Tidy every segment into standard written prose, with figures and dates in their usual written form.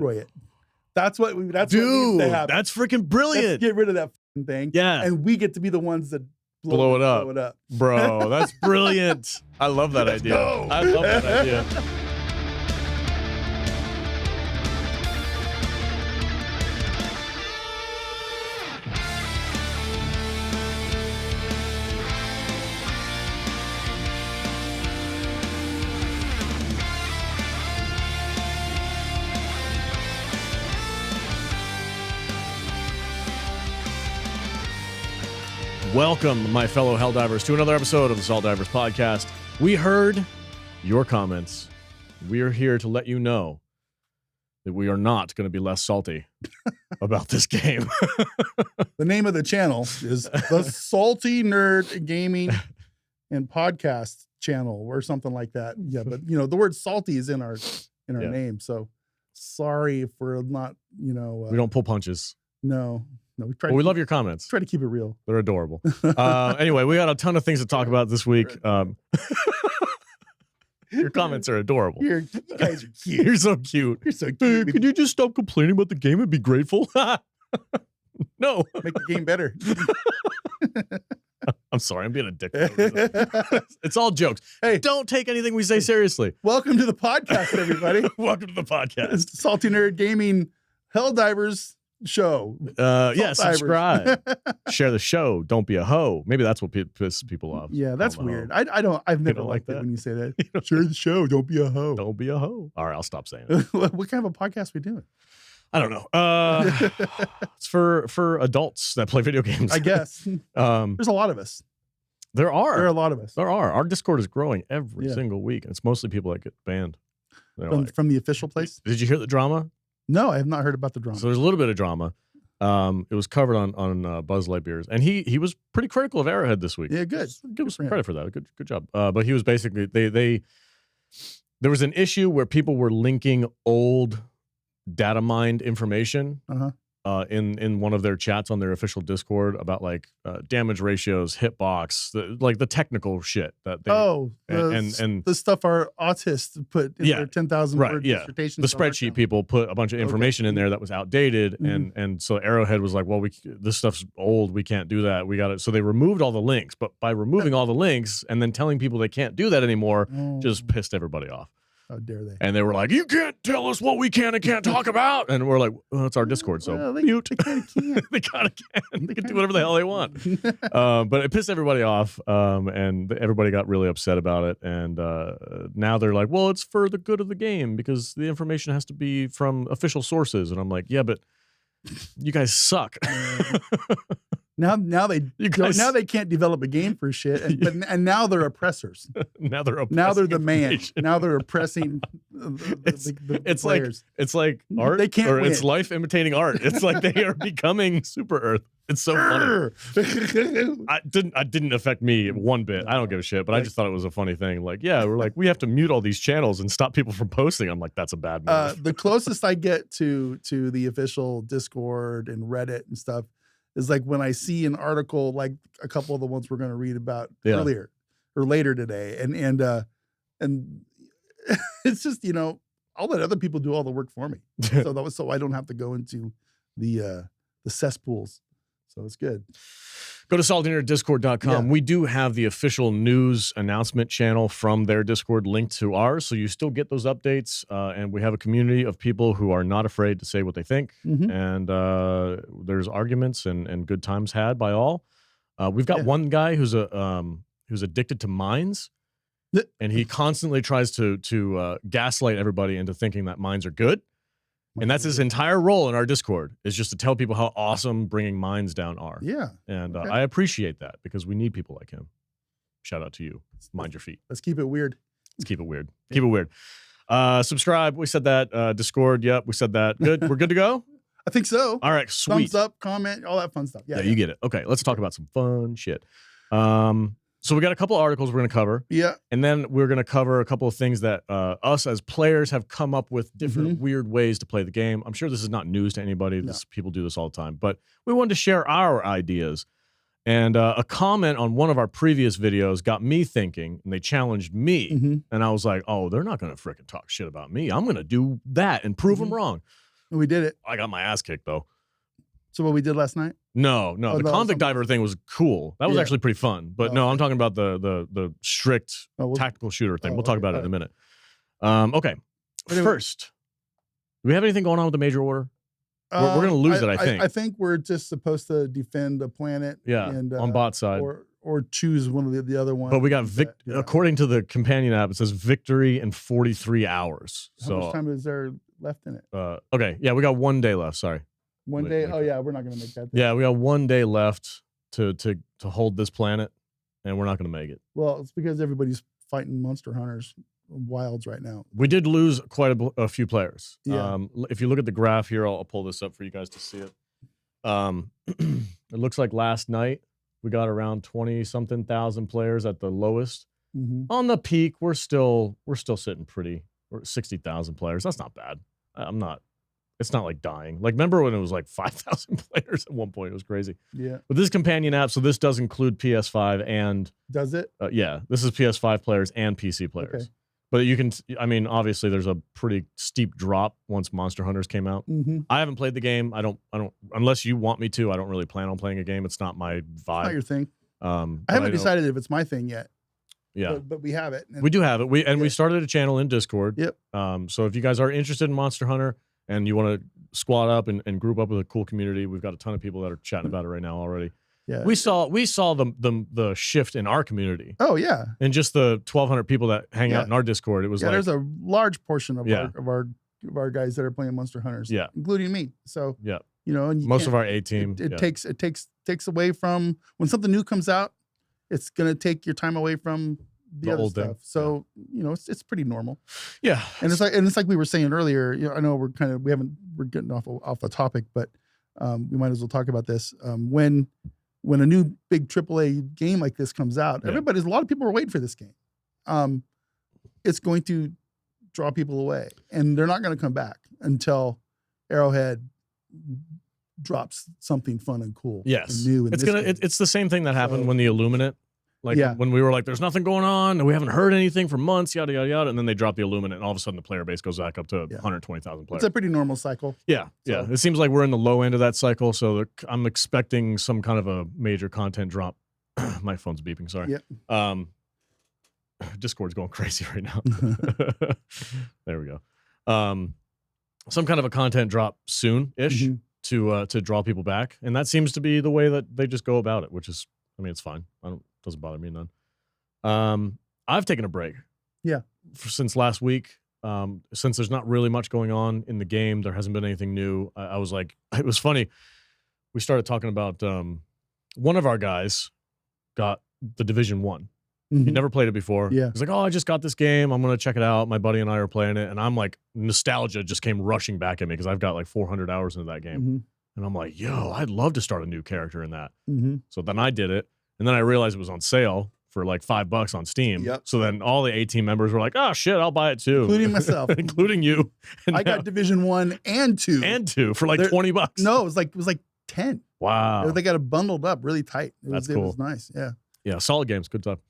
destroy it. That's what needs to happen. That's freaking brilliant. Let's get rid of that thing. Yeah. And we get to be the ones that blow it up. Bro, that's brilliant. I love that idea. Go. I love that idea. Welcome, my fellow Helldivers, to another episode of the Helldivers podcast. We heard your comments. We are here to let you know that we are not going to be less salty about this game. The name of the channel is the Salty Nerd Gaming and Podcast Channel or something like that. Yeah, but you know the word salty is in our name, so sorry if we're not. We don't pull punches. No, we try. We love your comments. Try to keep it real. They're adorable. Anyway, we got a ton of things to talk about this week. Your comments are adorable. You guys are cute. You're so cute. You're so cute. Could you just stop complaining about the game and be grateful? No. Make the game better. I'm sorry. I'm being a dick. It's all jokes. Hey, don't take anything we say seriously. Welcome to the podcast, everybody. Welcome to the podcast. It's the Salty Nerd Gaming Helldivers show. Yeah, subscribe. Share the show. Don't be a hoe. Maybe that's what pisses people off. Yeah, that's weird. I've never liked it when you say that. Share the show. Don't be a hoe. Don't be a hoe. All right, I'll stop saying it. What kind of a podcast are we doing? I don't know. It's for adults that play video games, I guess. There's a lot of us. There are a lot of us. There are. Our Discord is growing every single week, and it's mostly people that get banned. From the official place? Did you hear the drama? No, I have not heard about the drama. So there's a little bit of drama. It was covered on Buzz Lightyear's, and he was pretty critical of Arrowhead this week. Yeah, good. Give us some credit for that. Good job. But he was basically there was an issue where people were linking old data mined information in one of their chats on their official Discord about like damage ratios, hitbox, the technical shit that they and the stuff our autists put in their 10,000 word dissertations. The spreadsheet people put a bunch of information in there that was outdated, and so Arrowhead was like, well, this stuff's old, we can't do that, we got it. So they removed all the links, but by removing all the links and then telling people they can't do that anymore, just pissed everybody off. How dare they? And they were like, you can't tell us what we can and can't talk about. And we're like, well, it's our Discord, so mute. They kind of can. They kind of can. They can do whatever the hell they want. But it pissed everybody off, and everybody got really upset about it. And now they're like, well, it's for the good of the game because the information has to be from official sources. And I'm like, yeah, but you guys suck. Now they can't develop a game for shit, and now they're oppressors. Now they're the man. Now they're oppressing the players. It's like art. They can't win. It's life imitating art. It's like they are becoming Super Earth. It's so funny. It didn't affect me one bit. I don't give a shit, but I just thought it was a funny thing. Like, yeah, we're like, we have to mute all these channels and stop people from posting. I'm like, that's a bad move. The closest I get to the official Discord and Reddit and stuff is like when I see an article like a couple of the ones we're going to read about earlier or later today, and it's just I'll let other people do all the work for me, so I don't have to go into the cesspools. So it's good. Go to saltynerdiscord.com. We do have the official news announcement channel from their Discord linked to ours, so you still get those updates. And we have a community of people who are not afraid to say what they think. And there's arguments and good times had by all. We've got one guy who's addicted to mines, and he constantly tries to gaslight everybody into thinking that mines are good. And that's his entire role in our Discord, is just to tell people how awesome bringing mines down are. Yeah. And I appreciate that because we need people like him. Shout out to you. Mind your feet. Let's keep it weird. Keep it weird. Subscribe. We said that. Discord. Yep. We said that. Good. We're good to go? I think so. All right. Sweet. Thumbs up, comment, all that fun stuff. Yeah, you get it. Okay. Let's talk about some fun shit. So we got a couple of articles we're going to cover. Yeah. And then we're going to cover a couple of things that us as players have come up with different weird ways to play the game. I'm sure this is not news to anybody. People do this all the time. But we wanted to share our ideas. And a comment on one of our previous videos got me thinking, and they challenged me. And I was like, oh, they're not going to frickin' talk shit about me. I'm going to do that and prove them wrong. We did it. I got my ass kicked though. So what we did last night? No, the Convict Diver thing was cool. That was actually pretty fun. But no, I'm talking about the strict tactical shooter thing. We'll talk about it in a minute. Okay. First, do we have anything going on with the major order? We're going to lose it, I think. I think we're just supposed to defend a planet. Yeah, and, on bot side. Or choose one of the other ones. But we got, according to the companion app, it says victory in 43 hours. How much time is there left in it? Okay, yeah, we got 1 day left, sorry. 1 day? Oh, yeah, we're not going to make that. Yeah, we got 1 day left to hold this planet, and we're not going to make it. Well, it's because everybody's fighting monster hunters wilds right now. We did lose quite a few players. Yeah. If you look at the graph here, I'll pull this up for you guys to see it. It looks like last night we got around 20-something thousand players at the lowest. On the peak, we're still sitting pretty. We're 60,000 players. That's not bad. It's not like dying. Like, remember when it was like 5,000 players at one point? It was crazy. Yeah. But this companion app, so this does include PS5 and... Does it? Yeah. This is PS5 players and PC players. Okay. But you can... I mean, obviously, there's a pretty steep drop once Monster Hunters came out. I haven't played the game. I don't... Unless you want me to, I don't really plan on playing a game. It's not my vibe. It's not your thing. I haven't decided if it's my thing yet. Yeah. But we have it. We do have it. We started a channel in Discord. Yep. So if you guys are interested in Monster Hunter... and you want to squad up and group up with a cool community, we've got a ton of people that are chatting about it right now already. Yeah, we saw the shift in our community. Oh yeah, and just the 1,200 people that hang out in our Discord. It was like there's a large portion of our guys that are playing Monster Hunters. Yeah, including me. So you know, and most of our A team. It takes away from when something new comes out. It's gonna take your time away from the other stuff. So you know, it's pretty normal. Yeah, and it's like we were saying earlier. You know, I know we're getting off the topic, but we might as well talk about this. When a new big AAA game like this comes out, a lot of people are waiting for this game. It's going to draw people away, and they're not going to come back until Arrowhead drops something fun and cool. Yes, and new. It's the same thing that happened when the Illuminate. Like when we were like, there's nothing going on, and we haven't heard anything for months, yada, yada, yada. And then they drop the Illuminate, and all of a sudden the player base goes back up to 120,000 players. It's a pretty normal cycle. Yeah, yeah. It seems like we're in the low end of that cycle, so I'm expecting some kind of a major content drop. My phone's beeping, sorry. Yeah. Discord's going crazy right now. There we go. Some kind of a content drop soon-ish to draw people back. And that seems to be the way that they just go about it, which is, I mean, it's fine. Doesn't bother me none. I've taken a break. Yeah. Since last week. Since there's not really much going on in the game, there hasn't been anything new. I was like, it was funny. We started talking about one of our guys got the Division 1. He'd never played it before. Yeah. He's like, oh, I just got this game. I'm going to check it out. My buddy and I are playing it. And I'm like, nostalgia just came rushing back at me because I've got like 400 hours into that game. And I'm like, yo, I'd love to start a new character in that. So then I did it. And then I realized it was on sale for like $5 on Steam. Yep. So then all the 18 members were like, oh shit, I'll buy it too. Including myself. Including you. And I got Division 1 and 2. And 2 for like $20. No, it was like 10. Wow. They got it bundled up really tight. That's cool. It was nice. Yeah. Yeah, solid games. Good stuff.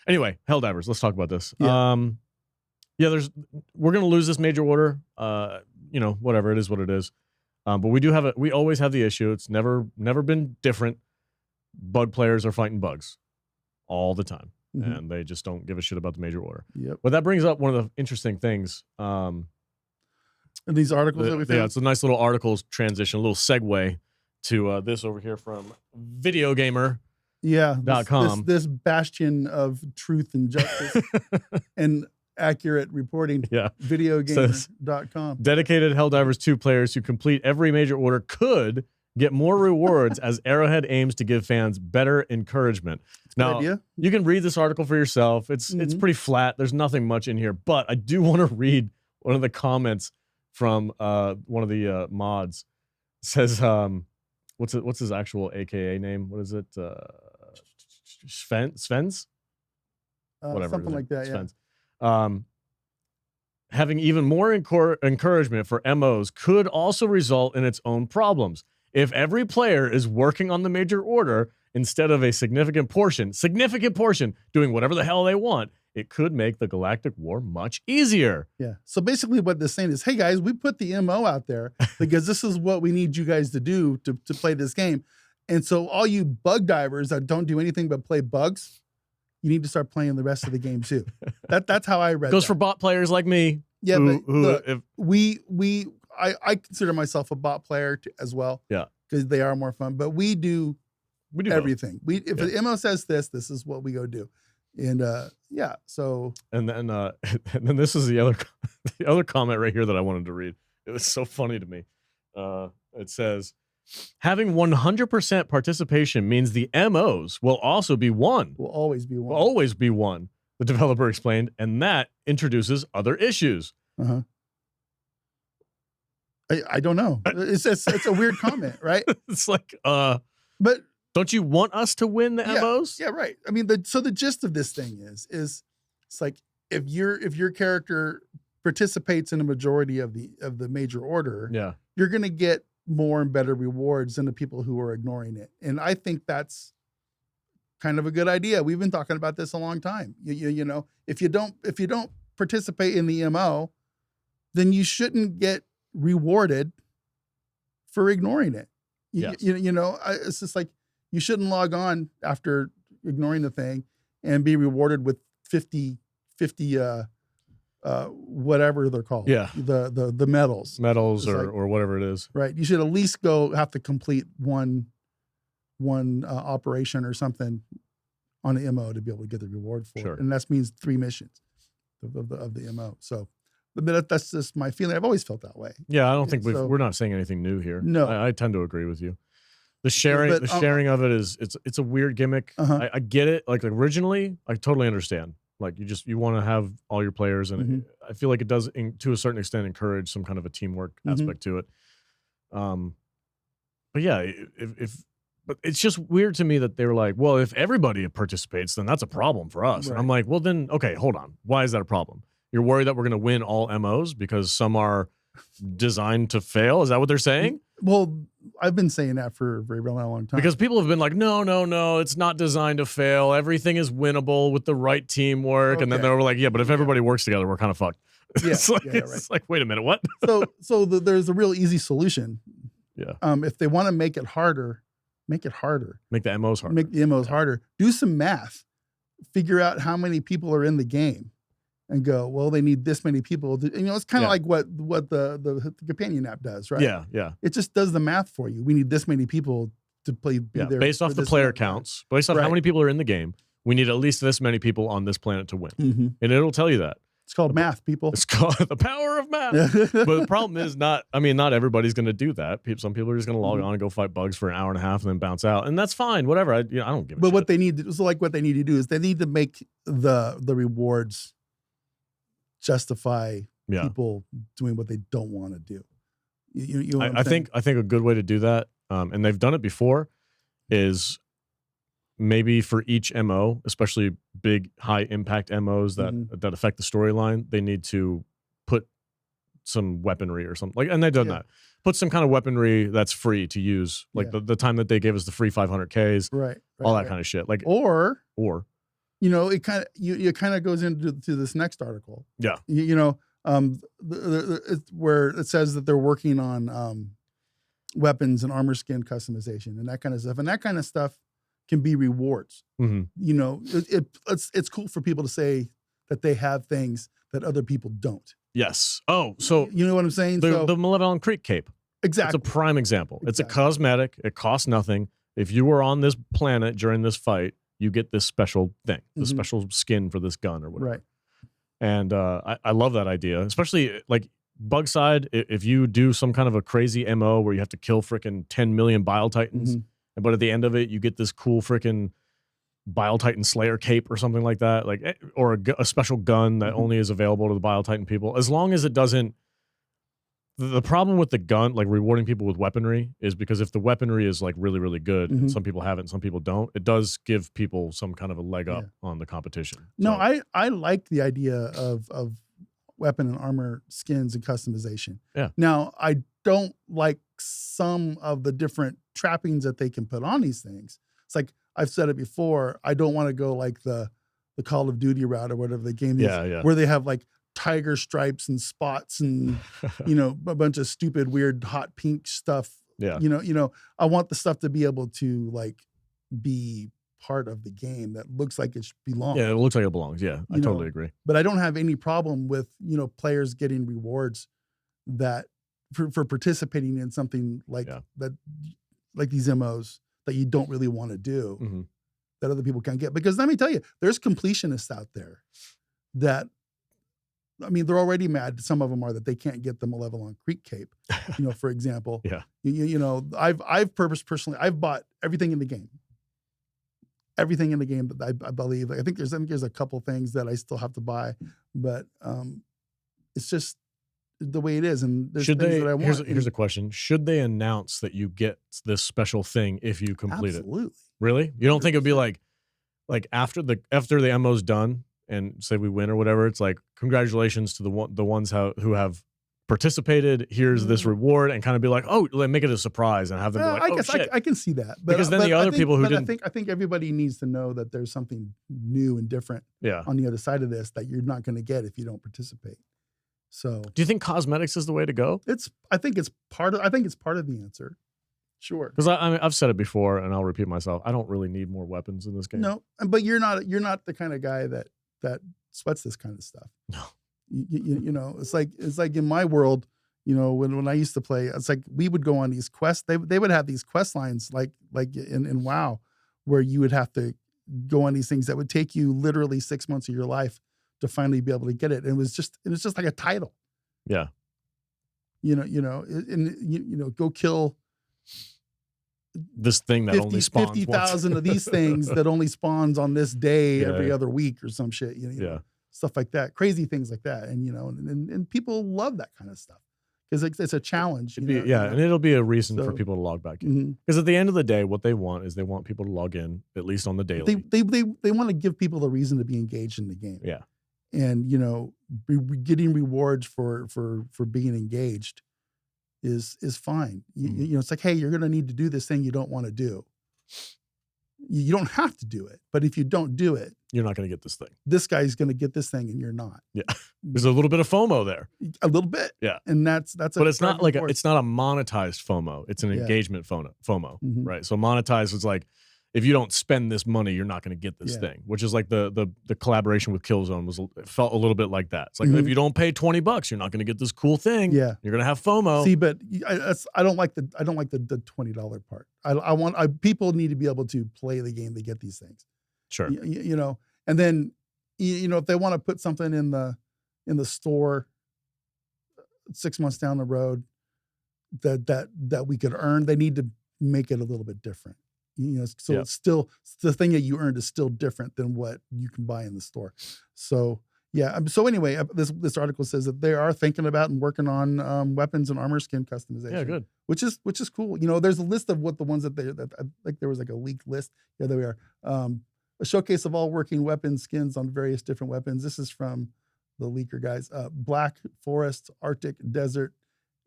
Anyway, Helldivers, let's talk about this. Yeah. We're gonna lose this major order. You know, whatever, it is what it is. But we always have the issue. It's never been different. Bug players are fighting bugs all the time, and they just don't give a shit about the major order. Yep. But that brings up one of the interesting things. And these articles that we found? Yeah, it's a nice little articles transition, a little segue to this over here from VideoGamer. Yeah. .com. This bastion of truth and justice and accurate reporting. Yeah. VideoGamer.com. Dedicated Helldivers 2 players who complete every major order could get more rewards as Arrowhead aims to give fans better encouragement. Now, you can read this article for yourself. It's pretty flat. There's nothing much in here, but I do want to read one of the comments from one of the mods. It says, what's his actual AKA name? What is it? Sven's? Whatever. Something like that, Sven's. Having even more encouragement for MOs could also result in its own problems. If every player is working on the major order instead of a significant portion doing whatever the hell they want, it could make the galactic war much easier. Yeah. So basically what they're saying is, hey guys, we put the MO out there because this is what we need you guys to do to play this game. And so all you bug divers that don't do anything but play bugs, you need to start playing the rest of the game too. That's how I read it. Goes for bot players like me. Yeah, I consider myself a bot player as well. Yeah. Because they are more fun. But we do everything. If the MO says this is what we go do. And yeah, so and then this is the other comment right here that I wanted to read. It was so funny to me. It says, having 100% participation means the MOs will also be won. Will always be won. Will always be won, the developer explained, and that introduces other issues. Uh-huh. I don't know. It's a weird comment, right? It's like, but don't you want us to win the MOs? Yeah, right. I mean, the gist of this thing is it's like if your character participates in a majority of the major order, you're gonna get more and better rewards than the people who are ignoring it. And I think that's kind of a good idea. We've been talking about this a long time. You know, if you don't participate in the MO, then you shouldn't get rewarded for ignoring it. You know, it's just like you shouldn't log on after ignoring the thing and be rewarded with 50 whatever they're called. Yeah. The medals. Medals or whatever it is. Right. You should at least have to complete one operation or something on the MO to be able to get the reward for it. And that means 3 missions of the MO. So but that's just my feeling. I've always felt that way. Yeah, I don't think we're not saying anything new here. No. I tend to agree with you. The sharing of it is it's a weird gimmick. I get it. Like originally, I totally understand. Like you want to have all your players, and I feel like it does to a certain extent encourage some kind of a teamwork aspect to it. But yeah, but it's just weird to me that they were like, well, if everybody participates, then that's a problem for us. Right. And I'm like, well, then okay, hold on. Why is that a problem? You're worried that we're going to win all MOs because some are designed to fail? Is that what they're saying? Well, I've been saying that for a very long time. Because people have been like, no, it's not designed to fail. Everything is winnable with the right teamwork. Okay. And then they were like, yeah, but if everybody works together, we're kind of fucked. Yeah, it's like, wait a minute, what? so there's a real easy solution. Yeah. If they want to make it harder, make it harder. Make the MOs harder. Make the MOs harder. Do some math. Figure out how many people are in the game. And go, well, they need this many people. It's kind of like what the companion app does, right? Yeah. It just does the math for you. We need this many people to play. There based off the player counts, based off how many people are in the game. We need at least this many people on this planet to win, and it'll tell you that. It's called math, people. It's called the power of math. But the problem is not everybody's going to do that. Some people are just going to log on and go fight bugs for an hour and a half and then bounce out, and that's fine. Whatever. I don't give a shit. What they need to do is they need to make the rewards justify people doing what they don't want to do. I think a good way to do that, and they've done it before, is maybe for each MO, especially big high impact MOs that affect the storyline, they need to put some weaponry or something and they've done that. Put some kind of weaponry that's free to use, like the time that they gave us the free 500Ks, right, all that kind of shit. Like or. It kind of goes into this next article. Yeah. Where it says that they're working on weapons and armor skin customization and that kind of stuff. And that kind of stuff can be rewards. It's cool for people to say that they have things that other people don't. Yes. Oh, so you know what I'm saying? The Malevolent Creek cape. Exactly. It's a prime example. Exactly. It's a cosmetic. It costs nothing. If you were on this planet during this fight, you get this special thing, the special skin for this gun or whatever. Right. And I love that idea, especially like bug side. If you do some kind of a crazy MO where you have to kill freaking 10 million Bile Titans, but at the end of it, you get this cool freaking Bile Titan Slayer cape or something like that, or a special gun that only is available to the Bile Titan people. As long as it doesn't. The problem with the gun, like rewarding people with weaponry, is because if the weaponry is like really, really good, and some people have it and some people don't, it does give people some kind of a leg up on the competition. No, I like the idea of weapon and armor skins and customization. Yeah. Now, I don't like some of the different trappings that they can put on these things. It's like I've said it before. I don't want to go like the Call of Duty route or whatever the game is, where they have like tiger stripes and spots and a bunch of stupid, weird, hot pink stuff. Yeah. I want the stuff to be able to like be part of the game that looks like it belongs. Yeah, it looks like it belongs. Yeah, I totally agree. But I don't have any problem with players getting rewards that for participating in something like that, like these MOs that you don't really want to do, that other people can't get. Because let me tell you, there's completionists out there that, I mean, they're already mad. Some of them are that they can't get them a level on Creek Cape, for example. Yeah. I've personally, I've bought everything in the game. Everything in the game that I believe. I think there's a couple things that I still have to buy, but it's just the way it is. And there's things that I want. Here's a question: should they announce that you get this special thing if you complete Absolutely. it? Really? You don't think it'd be like after the MO's done and say we win or whatever? It's like, congratulations to the ones who have participated. Here's this reward, and kind of be like, oh, make it a surprise and have them be like, I guess shit. I can see that, because then the other people who didn't. I think everybody needs to know that there's something new and different. On the other side of this that you're not going to get if you don't participate. So, do you think cosmetics is the way to go? I think it's part of the answer. Sure. Because I've said it before, and I'll repeat myself. I don't really need more weapons in this game. No, but you're not the kind of guy that sweats this kind of stuff. No. It's like in my world, when I used to play, it's like we would go on these quests. They would have these quest lines like in WoW, where you would have to go on these things that would take you literally 6 months of your life to finally be able to get it. And it was just like a title. Yeah. Go kill this thing that only spawns 50,000 of these things that only spawns on this day every other week or some shit. Stuff like that, crazy things like that. And, and people love that kind of stuff because it's a challenge. And it'll be a reason for people to log back in. Because at the end of the day, what they want is they want people to log in, at least on the daily. They want to give people the reason to be engaged in the game. Yeah. And, getting rewards for being engaged is fine. It's like, hey, you're going to need to do this thing you don't want to do. You don't have to do it, but if you don't do it, you're not going to get this thing. This guy's going to get this thing, and you're not. Yeah, there's a little bit of FOMO there. A little bit. Yeah, and that's. But it's not like it's not a monetized FOMO. It's an engagement FOMO, right? So monetized is like, if you don't spend this money, you're not going to get this thing. Which is like the collaboration with Killzone felt a little bit like that. It's like, if you don't pay $20, you're not going to get this cool thing. Yeah, you're going to have FOMO. See, but I don't like the $20 part. I want people need to be able to play the game to get these things. Sure. And then if they want to put something in the store 6 months down the road that we could earn, they need to make it a little bit different. So it's still the thing that you earned is still different than what you can buy in the store. So yeah. So anyway, this article says that they are thinking about and working on weapons and armor skin customization. Yeah, good. Which is cool. There's a list of what the ones that like there was like a leaked list. Yeah, there we are. A showcase of all working weapon skins on various different weapons. This is from the leaker guys. Black Forest, Arctic Desert,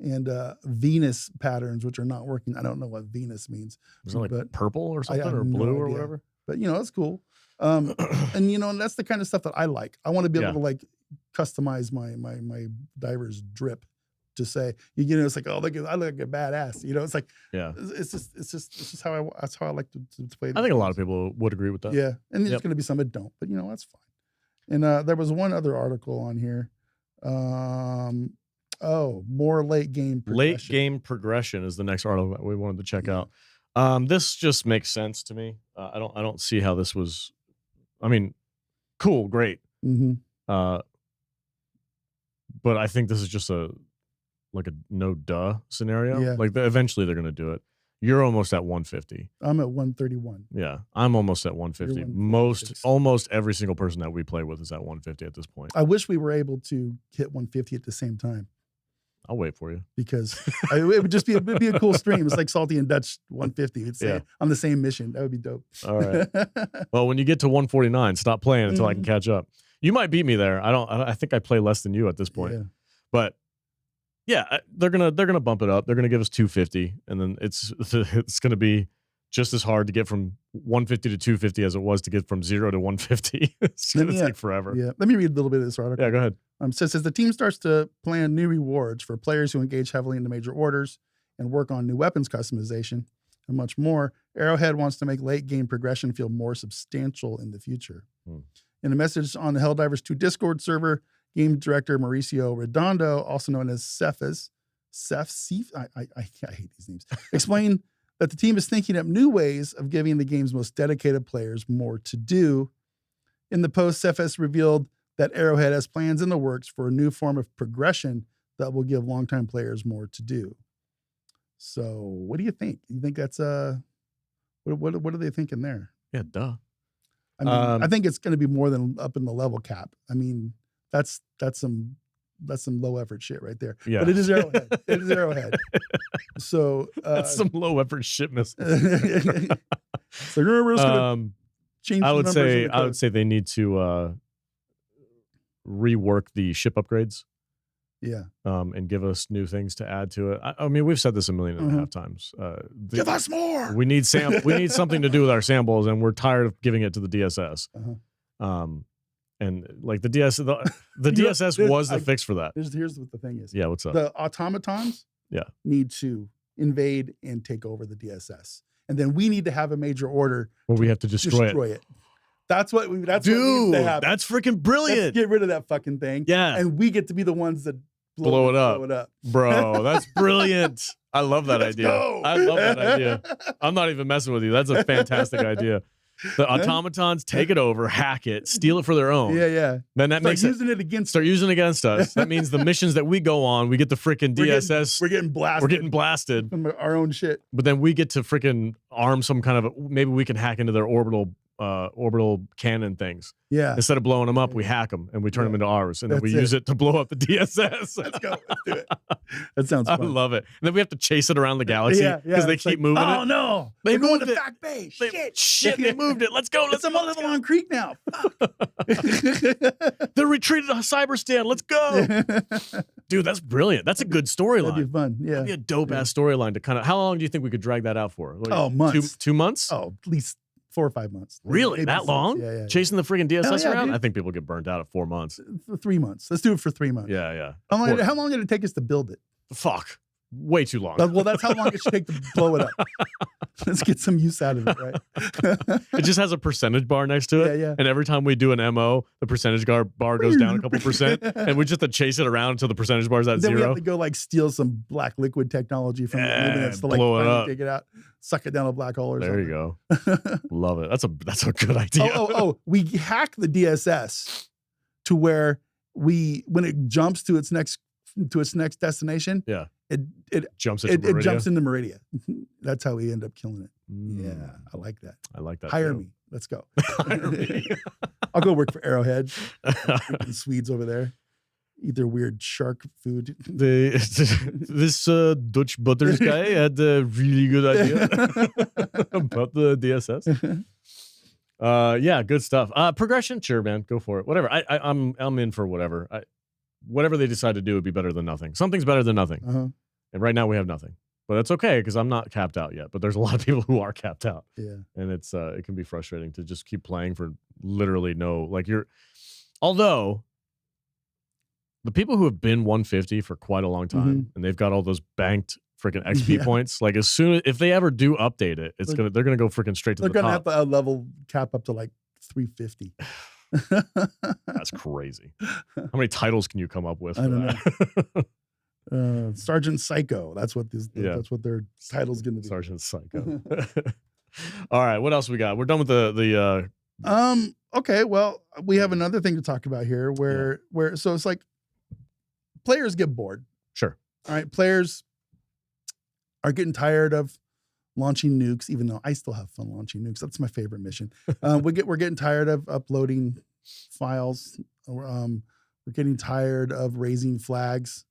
and Venus patterns, which are not working. I don't know what Venus means. Is it like purple or something, or blue or whatever? But it's cool. And and that's the kind of stuff that I like. I want to be able to like customize my diver's drip to say, it's like, oh, I look like a badass. It's like, it's just how that's how I like to play. I think a lot of people would agree with that. Yeah, and there's going to be some that don't, but that's fine. And there was one other article on here. More late game progression. Late game progression is the next article that we wanted to check out. This just makes sense to me. I don't see how this was. I mean, cool, great. But I think this is just a no duh scenario. Yeah. Like eventually they're going to do it. You're almost at 150. I'm at 131. Yeah, I'm almost at 150. Almost every single person that we play with is at 150 at this point. I wish we were able to hit 150 at the same time. I'll wait for you because it would just be a cool stream. It's like Salty and Dutch 150. It's on the same mission. That would be dope. All right. Well, when you get to 149, stop playing until I can catch up. You might beat me there. I think I play less than you at this point. Yeah. But yeah, they're gonna bump it up. They're gonna give us 250, and then it's gonna be just as hard to get from 150 to 250 as it was to get from 0 to 150. It's going to take forever. Yeah. Let me read a little bit of this article. Yeah, go ahead. So it says the team starts to plan new rewards for players who engage heavily in the major orders and work on new weapons customization and much more. Arrowhead wants to make late game progression feel more substantial in the future. In a message on the Helldivers 2 Discord server, game director Mauricio Redondo, also known as Cephas, I hate these names, explained that the team is thinking up new ways of giving the game's most dedicated players more to do. In the post, Cephas revealed that Arrowhead has plans in the works for a new form of progression that will give longtime players more to do. So what do you think? You think that's what are they thinking there? Yeah, duh. I mean, I think it's going to be more than up in the level cap. I mean, that's some low effort shit right there. Yeah. But it is Arrowhead. It is Arrowhead. So that's some low effort shit missile. So we're just gonna change. I would say they need to rework the ship upgrades. Yeah. And give us new things to add to it. I mean, we've said this 1.5 million times. Give us more. We need something to do with our samples, and we're tired of giving it to the DSS. And like the DSS was the fix for that. Here's what the thing is. Yeah, what's up? The automatons need to invade and take over the DSS. And then we need to have a major order where we have to destroy it. That's what needs to happen. That's freaking brilliant. Let's get rid of that fucking thing. Yeah. And we get to be the ones that blow it up. Bro, that's brilliant. I love that idea. Go. I love that idea. I'm not even messing with you. That's a fantastic idea. The automatons take it over, hack it, steal it for their own. Yeah. Then that makes using it against us. That means the missions that we go on, we get the freaking DSS. We're getting blasted. We're getting blasted from our own shit. But then we get to freaking arm some kind of maybe we can hack into their orbital cannon things. Yeah. Instead of blowing them up, we hack them and we turn them into ours, and then we use it to blow up the DSS. Let's go. Let's do it. That sounds fun. I love it. And then we have to chase it around the galaxy because they keep moving it. Oh no! They're going to Fact Bay. Shit! They moved it. Let's go. It's a Avalon Creek now. They're retreated to Cyberstan. Let's go, dude. That's brilliant. That's a good storyline. That'd be fun. Yeah, that'd be a dope ass storyline to kind of. How long do you think we could drag that out for? Like months. 2 months? Oh, at least 4 or 5 months. Really? That long? Yeah. Chasing the freaking DSS around? Dude. I think people get burnt out at 4 months. 3 months. Let's do it for 3 months. Yeah. How long did it take us to build it? Fuck. Way too long. Well, that's how long it should take to blow it up. Let's get some use out of it, right? It just has a percentage bar next to it. Yeah. And every time we do an MO, the percentage bar goes down a couple percent. And we just have to chase it around until the percentage bar is at 0. Then we have to go like steal some black liquid technology from the Illuminats to like blow it up. Take it out, suck it down a black hole or something. There you go. Love it. That's a good idea. We hack the DSS to where when it jumps to its next destination, it jumps into Meridia. It jumps into Meridia. That's how we end up killing it. Yeah, I like that. I like that. Hire me. Let's go. Hire me. I'll go work for Arrowhead. Swedes over there eat their weird shark food. This Dutch Butters guy had a really good idea about the DSS. Yeah, good stuff. Progression, sure, man, go for it. Whatever. I'm in for whatever. Whatever they decide to do would be better than nothing. Something's better than nothing. And right now we have nothing. But that's okay because I'm not capped out yet. But there's a lot of people who are capped out. Yeah. And it can be frustrating to just keep playing for literally although the people who have been 150 for quite a long time and they've got all those banked freaking XP points, like if they ever do update it, they're gonna go freaking straight to the top. They're gonna have to level cap up to like 350. That's crazy. How many titles can you come up with? I don't know. Sergeant Psycho. That's what their title's gonna be. Sergeant Psycho. All right, what else we got? We're done with the okay, well, we have another thing to talk about here where so it's like players get bored. Sure. All right, players are getting tired of launching nukes, even though I still have fun launching nukes. That's my favorite mission. We're getting tired of uploading files. We're getting tired of raising flags.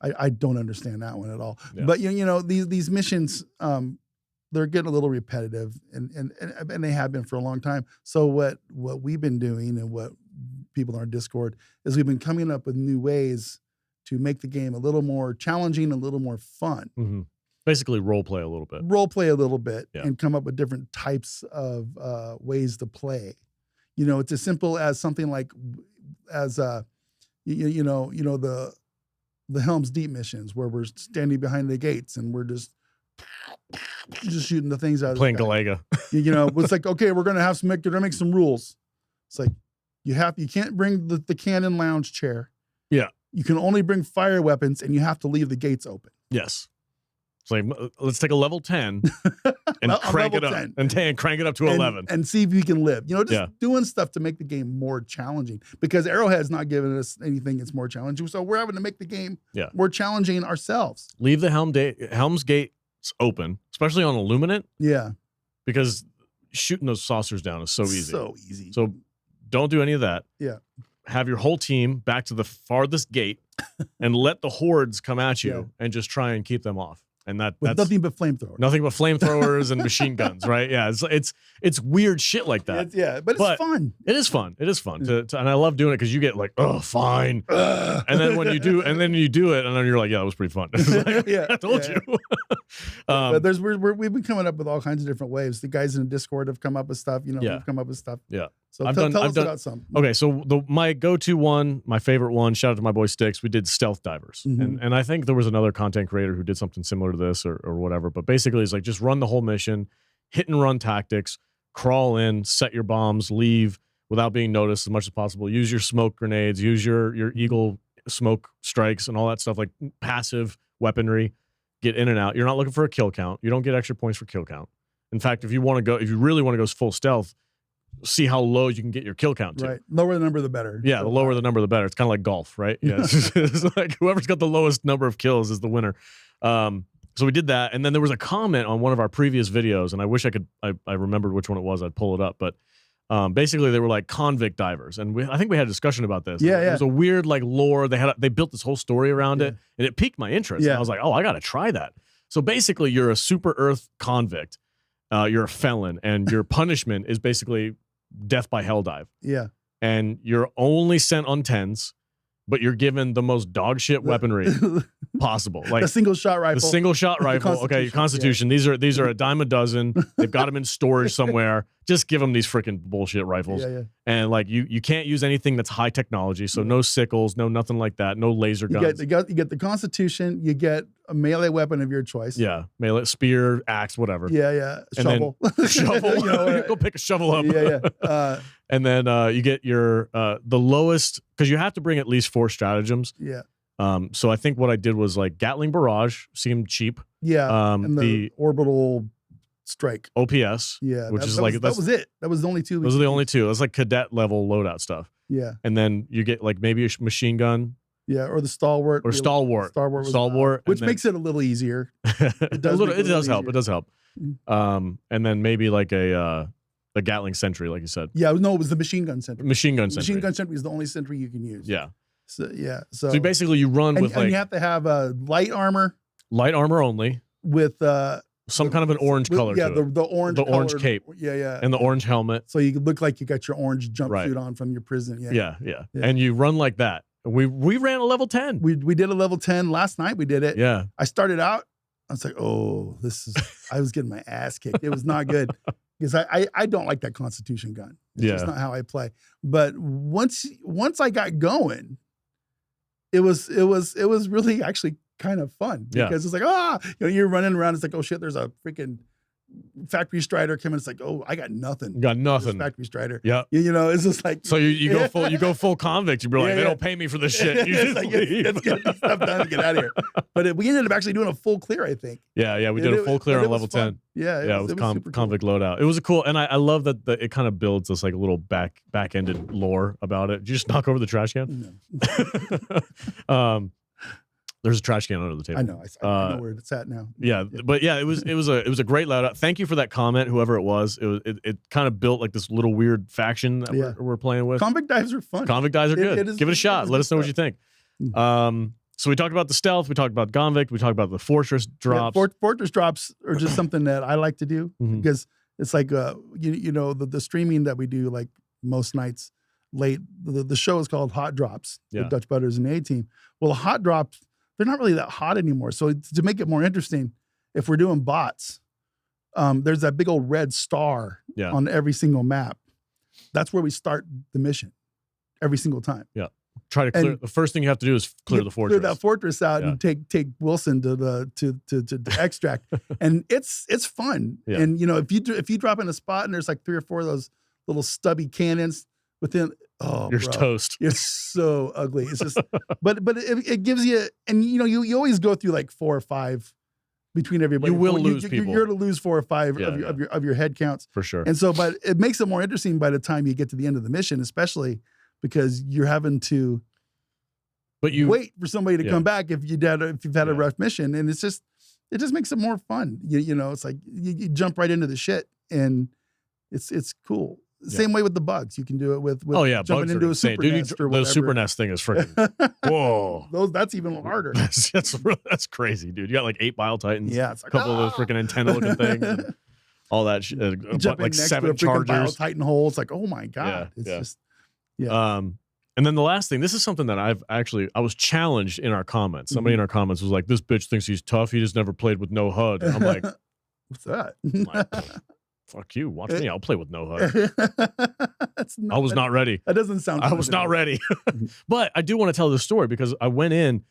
I don't understand that one at all. Yeah. But these missions, they're getting a little repetitive, and they have been for a long time. So what we've been doing and what people on our Discord is we've been coming up with new ways to make the game a little more challenging, a little more fun. Basically role play a little bit. And come up with different types of ways to play. You know, it's as simple as something like the Helm's Deep missions where we're standing behind the gates and we're just shooting the things out of playing Galaga. You know, it's like, okay, we're gonna make some rules. It's like you can't bring the cannon lounge chair. Yeah. You can only bring fire weapons and you have to leave the gates open. Yes. It's like, let's take a level 10 and crank it up and crank it up to 11 and see if you can live. You know, just doing stuff to make the game more challenging, because Arrowhead's not giving us anything that's more challenging. So we're having to make the game more challenging ourselves. Leave the Helm's gates open, especially on Illuminate. Yeah. Because shooting those saucers down is so easy. So easy. So don't do any of that. Yeah. Have your whole team back to the farthest gate and let the hordes come at you and just try and keep them off. And that's nothing but flamethrowers. Nothing but flamethrowers and machine guns, right? Yeah, it's weird shit like that. But it's fun. It is fun. It is fun, and I love doing it because you get like, oh, fine, and then when you do it, and then you're like, yeah, that was pretty fun. Like, I told you. But we've been coming up with all kinds of different ways. The guys in the Discord have come up with stuff. You know, we've come up with stuff. Yeah. So tell us about some. Okay, so my go-to one, my favorite one, shout out to my boy Sticks, we did Stealth Divers. And I think there was another content creator who did something similar to this or whatever. But basically it's like just run the whole mission, hit and run tactics, crawl in, set your bombs, leave without being noticed as much as possible. Use your smoke grenades, use your Eagle smoke strikes and all that stuff, like passive weaponry, get in and out. You're not looking for a kill count. You don't get extra points for kill count. In fact, if you really want to go full stealth, see how low you can get your kill count to. Right. Lower the number, the better. Yeah, the lower the number, the better. It's kind of like golf, right? Yeah. It's like whoever's got the lowest number of kills is the winner. So we did that. And then there was a comment on one of our previous videos, and I wish I remembered which one it was. I'd pull it up. But basically, they were like Convict Divers. And I think we had a discussion about this. Yeah, It was a weird like lore. They built this whole story around it, and it piqued my interest. And I was like, oh, I got to try that. So basically, you're a super Earth convict. You're a felon, and your punishment is basically death by hell dive. Yeah. And you're only sent on 10s, but you're given the most dog shit weaponry possible. Like the single shot rifle. The single shot rifle. Okay, your Constitution. Yeah. These are a dime a dozen. They've got them in storage somewhere. Just give them these freaking bullshit rifles. Yeah. And like you can't use anything that's high technology. So no sickles, no nothing like that. No laser guns. You get the Constitution. You get a melee weapon of your choice. Yeah, melee, spear, axe, whatever. Yeah. Shovel. Shovel. Go pick a shovel up. Yeah. And then you get your the lowest, because you have to bring at least 4 stratagems. Yeah. So I think what I did was like Gatling Barrage seemed cheap. Yeah. And the orbital strike. OPS. Yeah. Which is that was it. That was the only two. Those are the only two. That's like cadet level loadout stuff. Yeah. And then you get like maybe a machine gun. Yeah, or the Stalwart. Or Stalwart. Which makes it a little easier. It does help. And then maybe like a Gatling Sentry, like you said. Yeah, no, it was the Machine Gun Sentry. Machine Gun Sentry is the only sentry you can use. Yeah. So basically you run with and you have to have light armor. Light armor only. With some kind of an orange color. Yeah, the orange. The orange cape. Yeah. And the orange helmet. So you look like you got your orange jumpsuit on from your prison. Yeah. And you run like that. We ran a level 10. We did a level 10 last night. We did it. Yeah. I started out. I was like, oh, I was getting my ass kicked. It was not good because I don't like that Constitution gun. It's just not how I play. But once I got going, it was really actually kind of fun because it's like, you're running around. It's like, oh shit, there's a freaking Factory Strider coming. It's like, oh, I got nothing. Got nothing. Factory Strider. Yeah. It's just like, so you go full convict. You're like, they don't pay me for this shit. You just leave. Let's get this stuff done and get out of here. But we ended up actually doing a full clear, I think. Yeah. We did a full clear on level 10. Yeah. It was convict loadout. It was a cool, and I love that it kind of builds this like a little back-ended lore about it. Did you just knock over the trash can? No. There's a trash can under the table. I know. I know where it's at now. Yeah. But yeah, it was a great loadout. Thank you for that comment, whoever it was. It kind of built like this little weird faction that we're playing with. Convict Dives are fun. Convict Dives are good. Give it a shot. Let us know what you think. So we talked about the stealth. We talked about Convict. We talked about the Fortress drops. Fortress drops are just something that I like to do because it's like the streaming that we do like most nights late. The show is called Hot Drops. With Dutch Butters and the A-Team. Well, Hot Drops, they're not really that hot anymore. So to make it more interesting, if we're doing bots, there's that big old red star on every single map. That's where we start the mission every single time. Yeah. Try to clear. The first thing you have to do is clear the fortress. Clear that fortress out and take Wilson to extract, and it's fun. Yeah. And you know, if you drop in a spot and there's like 3 or 4 of those little stubby cannons within, you're toast. You're so ugly. It's just, but it gives you, and you know, you always go through like 4 or 5 between everybody. You will lose people. You're to lose 4 or 5 of your head counts for sure. And so, but it makes it more interesting by the time you get to the end of the mission, especially because you're having to wait for somebody to come back if you've had a rough mission, and it just makes it more fun. You know, it's like you jump right into the shit, and it's cool. Same way with the bugs. You can do it with jumping into a super nest or whatever. The super nest thing is freaking whoa. That's even harder. That's crazy, dude. You got like 8 bile titans. Yeah, it's like, a couple of those freaking antenna looking things. And all that shit. Like 7 chargers. Bile titan hole. It's like, oh my god. It's just and then the last thing, this is something that I was challenged in our comments. Somebody in our comments was like, this bitch thinks he's tough. He just never played with no HUD. And I'm like, what's that? I'm like, fuck you. Watch me. I'll play with no HUD. I was not ready. That doesn't sound I was not ready. But I do want to tell this story because I went in.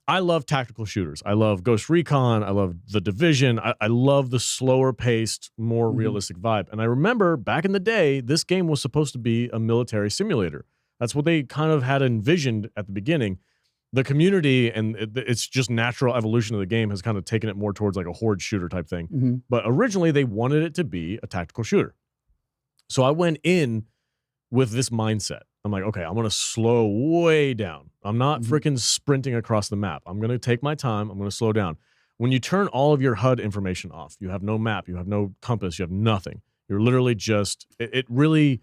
I love tactical shooters. I love Ghost Recon. I love The Division. I love the slower paced, more realistic vibe. And I remember back in the day, this game was supposed to be a military simulator. That's what they kind of had envisioned at the beginning. The community and it's just natural evolution of the game has kind of taken it more towards like a horde shooter type thing. But originally they wanted it to be a tactical shooter. So I went in with this mindset. I'm like, okay, I'm going to slow way down. I'm not freaking sprinting across the map. I'm going to take my time. I'm going to slow down. When you turn all of your HUD information off, you have no map, you have no compass, you have nothing. You're literally just, it really,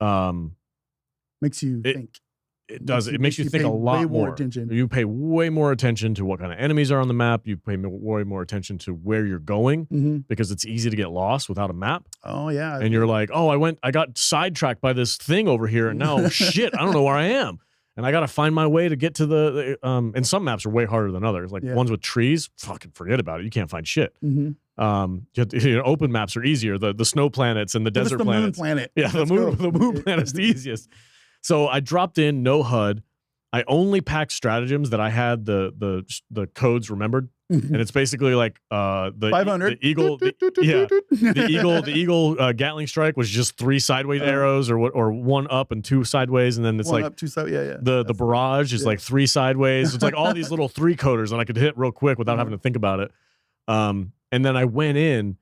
makes you think. It does. It makes you think a lot more. Attention. You pay way more attention to what kind of enemies are on the map. You pay way more attention to where you're going because it's easy to get lost without a map. Oh yeah. And you're like, oh, I got sidetracked by this thing over here, and now shit, I don't know where I am, and I got to find my way to get to the. And some maps are way harder than others. Like ones with trees, fucking forget about it. You can't find shit. Open maps are easier. The snow planets and the desert planets. Moon planet. Yeah, the moon planet's the easiest. So I dropped in no HUD. I only packed stratagems that I had the codes remembered, and it's basically like the 500 the eagle, the eagle Gatling strike was just 3 sideways arrows, or 1 up and 2 sideways, and then it's 1 like up, 2 sideways. The barrage is like 3 sideways. It's like all these little 3 coders that I could hit real quick without having to think about it. And then I went in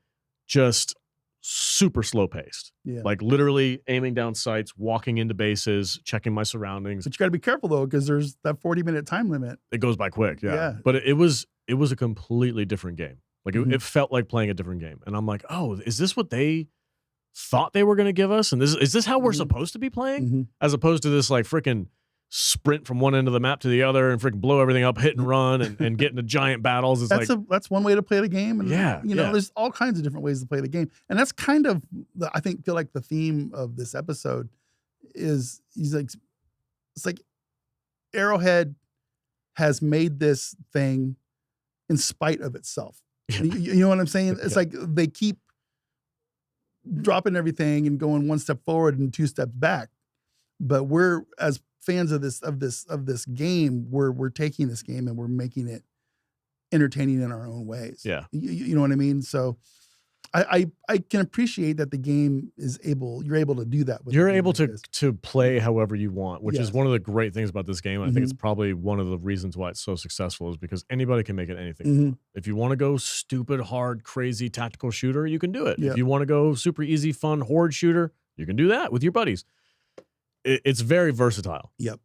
just super slow paced, like literally aiming down sights, walking into bases, checking my surroundings. But you got to be careful though, because there's that 40-minute time limit. It goes by quick, but it was a completely different game. Like it felt like playing a different game, and I'm like, oh, is this what they thought they were going to give us? And is this how we're supposed to be playing, as opposed to this like freaking sprint from one end of the map to the other and freaking blow everything up, hit and run, and get into giant battles. It's that's one way to play the game. And there's all kinds of different ways to play the game. And that's kind of I feel like the theme of this episode is it's like Arrowhead has made this thing in spite of itself. You know what I'm saying? It's like they keep dropping everything and going 1 step forward and 2 steps back. But we're, as fans of this game, we're taking this game and we're making it entertaining in our own ways. Yeah. You know what I mean? So I can appreciate that the game you're able to do that. You're able to play however you want, which is one of the great things about this game. I think it's probably one of the reasons why it's so successful, is because anybody can make it anything. If you want to go stupid, hard, crazy tactical shooter, you can do it. If you want to go super easy, fun horde shooter, you can do that with your buddies. It's very versatile. Yep.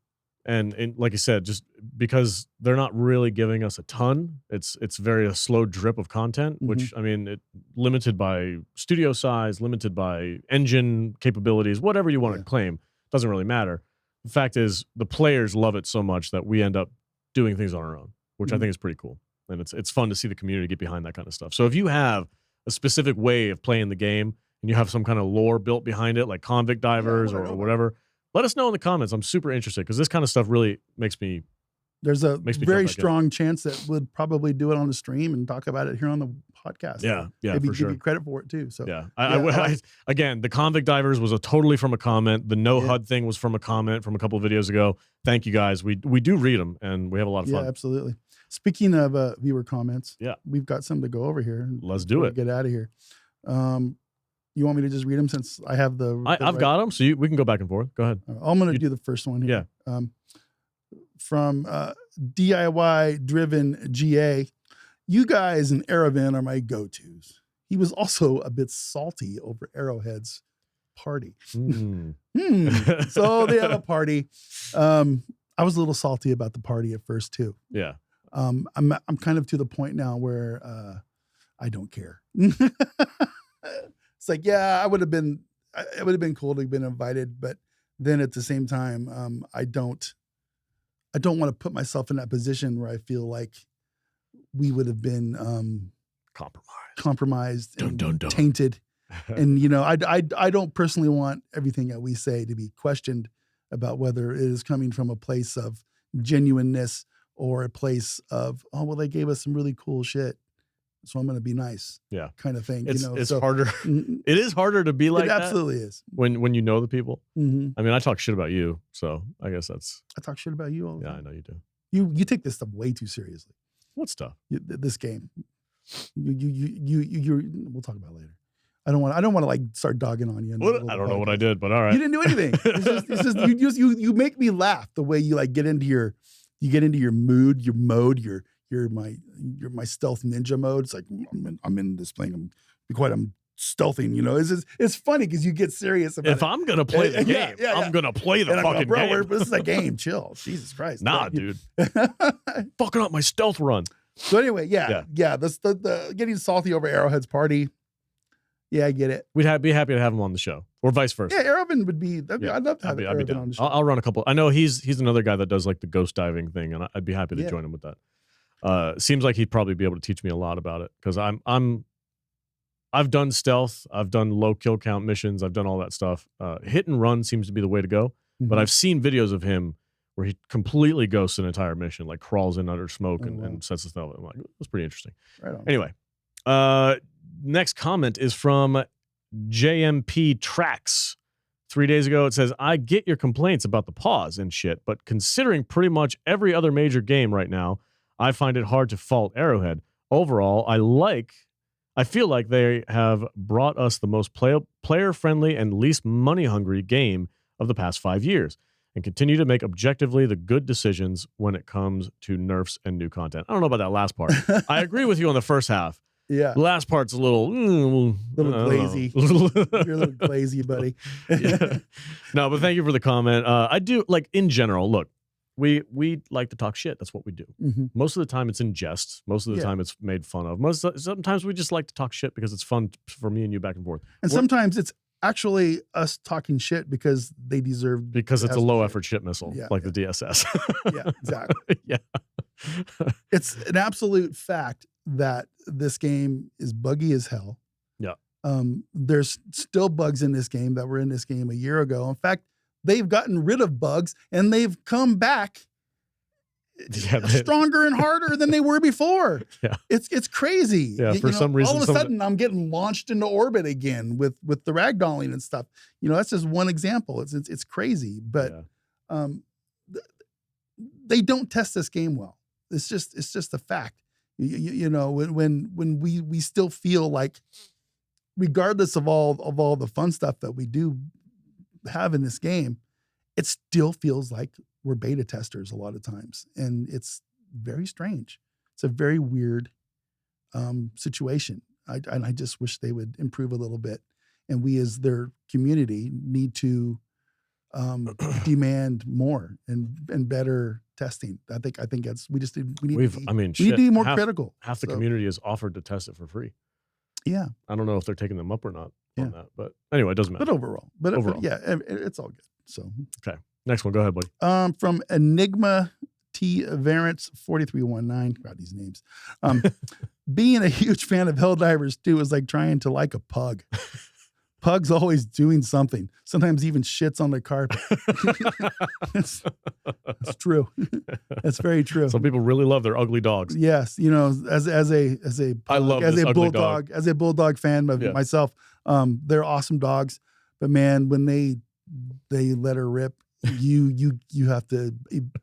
And like you said, just because they're not really giving us a ton, it's very a slow drip of content, which, I mean, limited by studio size, limited by engine capabilities, whatever you want to claim, doesn't really matter. The fact is, the players love it so much that we end up doing things on our own, which I think is pretty cool. And it's fun to see the community get behind that kind of stuff. So if you have a specific way of playing the game and you have some kind of lore built behind it, like Convict Divers or whatever, let us know in the comments. I'm super interested, because this kind of stuff really makes me There's a Makes me very jump back in. strong chance that we'd probably do it on the stream and talk about it here on the podcast. Yeah, yeah, maybe for give sure. you credit for it too. So yeah, again, the Convict Divers was totally from a comment. The no HUD thing was from a comment from a couple of videos ago. Thank you guys. We do read them and we have a lot of fun. Yeah, absolutely. Speaking of viewer comments, yeah, we've got some to go over here. Let's do it. Get out of here. You want me to just read them since I have I've got them, so we can go back and forth. Go ahead. I'm going to do the first one here. Yeah. From DIY Driven GA, you guys and Arrowhead are my go-tos. He was also a bit salty over Arrowhead's party. So they have a party. I was a little salty about the party at first too. Yeah. I'm kind of to the point now where I don't care. It's like, yeah, it would have been cool to have been invited, but then at the same time, I don't want to put myself in that position where I feel like we would have been compromised and tainted. And I don't personally want everything that we say to be questioned about whether it is coming from a place of genuineness or a place of, oh, well, they gave us some really cool shit, so I'm going to be nice. Yeah. Kind of thing. It's harder. It is harder to be like that. It absolutely is. When you know the people. Mm-hmm. I mean, I talk shit about you, so I guess that's. I talk shit about you all the time. I know you do. You take this stuff way too seriously. What stuff? This game. We'll talk about it later. I don't want to like start dogging on you. I don't know what I did, but all right. You didn't do anything. It's just you make me laugh the way you like get into your mood, your mode, your my stealth ninja mode. It's like I'm in this thing. I'm stealthing. It's funny because you get serious about it. If I'm gonna play the game, I'm gonna play the fucking game. This is a game. Chill. Jesus Christ. Nah, dude. Fucking up my stealth run. So anyway, the getting salty over Arrowhead's party. Yeah, I get it. We'd be happy to have him on the show, or vice versa. Yeah, Arrowhead would be. I'd love to have Arrowhead on the show. I'll run a couple. I know he's another guy that does like the ghost diving thing, and I'd be happy to join him with that. Seems like he'd probably be able to teach me a lot about it because I've done stealth, I've done low kill count missions, I've done all that stuff. Hit and run seems to be the way to go, but I've seen videos of him where he completely ghosts an entire mission, like crawls in under smoke and sets the stuff. I'm like, that's pretty interesting. Right on. Anyway, next comment is from JMP Tracks. 3 days ago, it says, I get your complaints about the pause and shit, but considering pretty much every other major game right now, I find it hard to fault Arrowhead. Overall, I feel like they have brought us the most player-friendly and least money-hungry game of the past 5 years and continue to make objectively the good decisions when it comes to nerfs and new content. I don't know about that last part. I agree with you on the first half. Yeah. The last part's a little glazy. You're a little glazy, buddy. Yeah. No, but thank you for the comment. I do, like, in general, look, we like to talk shit. That's what we do. Mm-hmm. Most of the time it's in jest. Most of the time it's made fun of. Sometimes we just like to talk shit because it's fun for me and you back and forth. And sometimes it's actually us talking shit because they deserve. Because it's a low effort shit missile, the DSS. Yeah, exactly. Yeah. It's an absolute fact that this game is buggy as hell. Yeah. There's still bugs in this game that were in this game a year ago. In fact, they've gotten rid of bugs and they've come back stronger and harder than they were before. Yeah. It's crazy. Yeah, for some reason. All of a sudden I'm getting launched into orbit again with the ragdolling and stuff. That's just one example. It's crazy, but they don't test this game well. It's just a fact. When we still feel like, regardless of all the fun stuff that we do have in this game, it still feels like we're beta testers a lot of times, and it's very strange. It's a very weird situation. I just wish they would improve a little bit, and we as their community need to demand more and better testing. I think that's we need to be more critical. Half the community has offered to test it for free. Yeah, I don't know if they're taking them up or not on that, but anyway, it doesn't matter. But overall, it's all good. So okay, next one. Go ahead, buddy. From Enigma T Variants 4319. God, these names. Being a huge fan of Helldivers 2 is like trying to like a pug. Pug's always doing something. Sometimes even shits on the carpet. It's true. That's very true. Some people really love their ugly dogs. Yes, you know, as a I love as this a ugly bulldog, dog. as a bulldog fan of myself, they're awesome dogs. But man, when they let her rip, you have to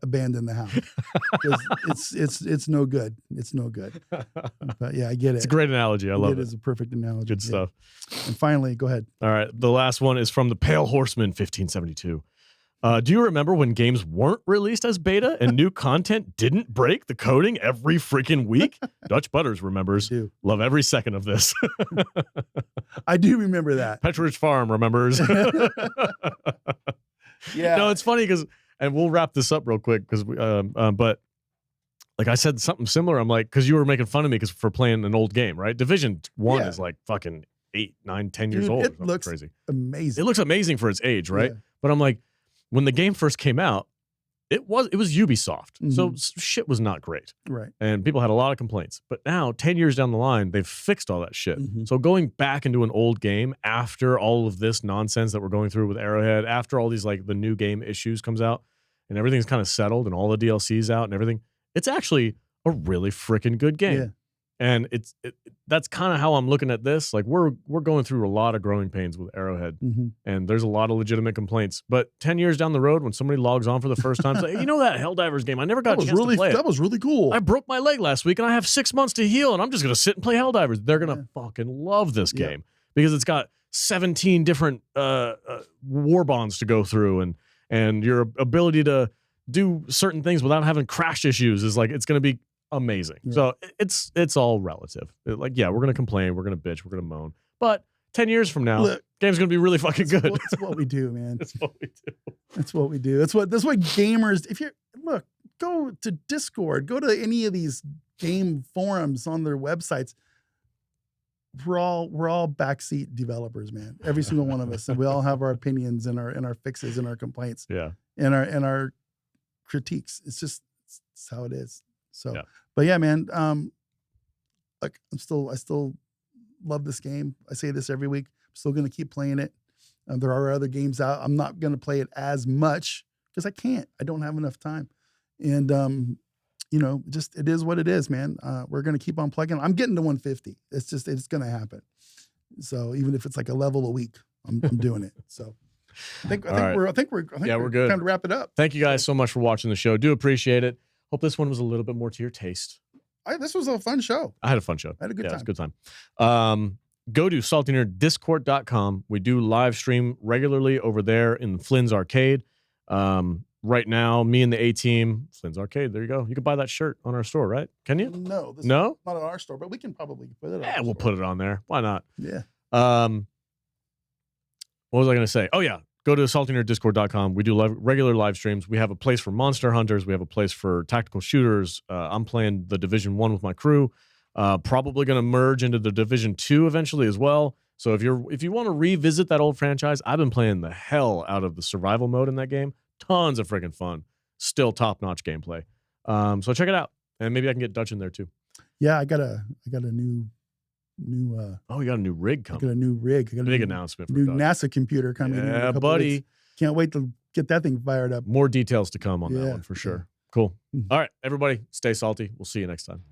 abandon the house. It's no good. It's no good. But yeah, I get it. It's a great analogy. I love it. It is a perfect analogy. Good stuff. And finally, go ahead. All right. The last one is from the Pale Horseman 1572. Do you remember when games weren't released as beta and new content didn't break the coding every freaking week? Dutch Butters remembers. I do. Love every second of this. I do remember that. Petridge Farm remembers. Yeah. No, it's funny because, and we'll wrap this up real quick because, but like I said something similar. I'm like, because you were making fun of me for playing an old game, right? Division 1 is like fucking 8, 9, 10 years old. It looks crazy. Amazing. It looks amazing for its age, right? Yeah. But I'm like, when the game first came out, it was Ubisoft, so shit was not great, right? And people had a lot of complaints. But now, 10 years down the line, they've fixed all that shit. So going back into an old game after all of this nonsense that we're going through with Arrowhead, after all these like the new game issues comes out, and everything's kind of settled, and all the DLC's out and everything, it's actually a really freaking good game. Yeah. And that's kind of how I'm looking at this. Like we're going through a lot of growing pains with Arrowhead, and there's a lot of legitimate complaints. But 10 years down the road, when somebody logs on for the first time, say, hey, you know that Helldivers game? I never got a chance to play it. That was really cool. I broke my leg last week, and I have 6 months to heal, and I'm just gonna sit and play Helldivers. They're gonna fucking love this game because it's got 17 different war bonds to go through, and your ability to do certain things without having crash issues is like it's gonna be amazing. So it's all relative. Like, yeah, we're going to complain, we're going to bitch, we're going to moan. But 10 years from now, game's going to be really fucking good. That's what we do, man. That's what we do. That's what we do. That's what gamers, if you're, go to Discord, go to any of these game forums on their websites. We're all backseat developers, man. Every single one of us. And we all have our opinions and our fixes and our complaints. Yeah. And our critiques. It's how it is. So, but yeah, man, like I still love this game. I say this every week. I'm still going to keep playing it. There are other games out. I'm not going to play it as much because I can't. I don't have enough time. And, you know, just it is what it is, man. We're going to keep on plugging. I'm getting to 150. It's going to happen. So even if it's like a level a week, I'm doing it. So I think we're good. Time to wrap it up. Thank you guys so much for watching the show. Do appreciate it. Hope this one was a little bit more to your taste. This was a fun show. I had a fun show. I had a good time. It was a good time. Go to saltynerd.discord.com. We do live stream regularly over there in Flynn's Arcade. Right now, me and the A-Team, Flynn's Arcade, there you go. You can buy that shirt on our store, right? Can you? No. No? Not on our store, but we can probably put it on. Yeah, we'll put it on there. Why not? Yeah. What was I going to say? Oh, yeah. Go to saltynerd.discord.com. We do regular live streams. We have a place for monster hunters. We have a place for tactical shooters. I'm playing the Division 1 with my crew. Probably going to merge into the Division 2 eventually as well. So if you want to revisit that old franchise, I've been playing the hell out of the survival mode in that game. Tons of freaking fun. Still top-notch gameplay. So check it out. And maybe I can get Dutch in there too. Yeah, I got a new oh, you got a new rig coming. I got a new rig. I got a big announcement for new Dutch. NASA computer coming in. Yeah, buddy. Weeks. Can't wait to get that thing fired up. More details to come on that one for sure. Cool. All right, everybody, stay salty. We'll see you next time.